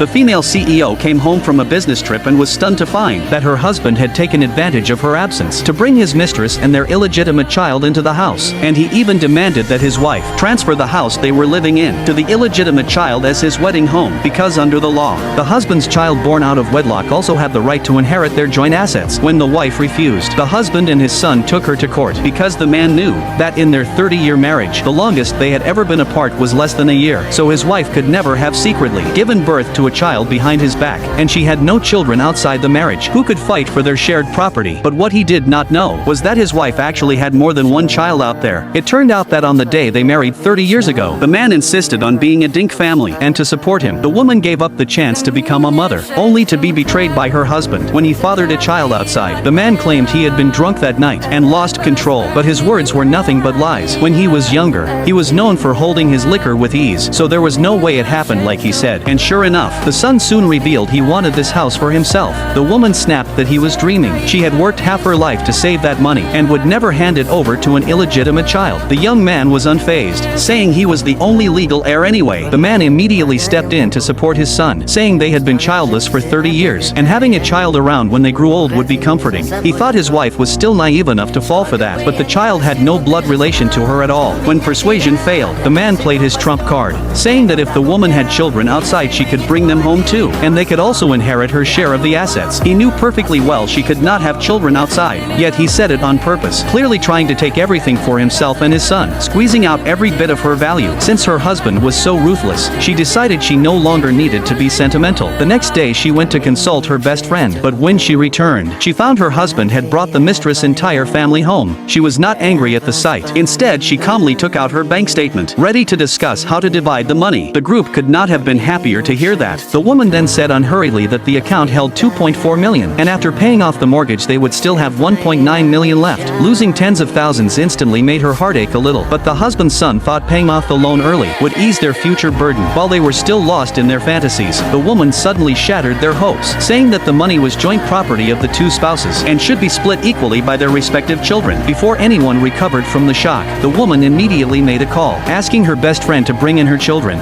The female CEO came home from a business trip and was stunned to find that her husband had taken advantage of her absence to bring his mistress and their illegitimate child into the house, and he even demanded that his wife transfer the house they were living in to the illegitimate child as his wedding home, because under the law, the husband's child born out of wedlock also had the right to inherit their joint assets. When the wife refused, the husband and his son took her to court because the man knew that in their 30-year marriage, the longest they had ever been apart was less than a year, so his wife could never have secretly given birth to a child behind his back, and she had no children outside the marriage who could fight for their shared property. But what he did not know was that his wife actually had more than one child out there. It turned out that on the day they married 30 years ago, the man insisted on being a dink family, and to support him, the woman gave up the chance to become a mother, only to be betrayed by her husband when he fathered a child outside. The man claimed he had been drunk that night and lost control, but his words were nothing but lies. When he was younger, he was known for holding his liquor with ease, so there was no way it happened like he said. And sure enough, the son soon revealed he wanted this house for himself. The woman snapped that he was dreaming. She had worked half her life to save that money and would never hand it over to an illegitimate child. The young man was unfazed, saying he was the only legal heir anyway. The man immediately stepped in to support his son, saying they had been childless for 30 years, and having a child around when they grew old would be comforting. He thought his wife was still naive enough to fall for that, but the child had no blood relation to her at all. When persuasion failed, the man played his trump card, saying that if the woman had children outside she could bring them home too, and they could also inherit her share of the assets. He knew perfectly well she could not have children outside, yet he said it on purpose, clearly trying to take everything for himself and his son, squeezing out every bit of her value. Since her husband was so ruthless, she decided she no longer needed to be sentimental. The next day she went to consult her best friend, but when she returned, she found her husband had brought the mistress' entire family home. She was not angry at the sight. Instead, she calmly took out her bank statement, ready to discuss how to divide the money. The group could not have been happier to hear that. The woman then said unhurriedly that the account held 2.4 million, and after paying off the mortgage they would still have 1.9 million left. Losing tens of thousands instantly made her heart ache a little, but the husband's son thought paying off the loan early would ease their future burden. While they were still lost in their fantasies, the woman suddenly shattered their hopes, saying that the money was joint property of the two spouses and should be split equally by their respective children. Before anyone recovered from the shock, the woman immediately made a call, asking her best friend to bring in her children.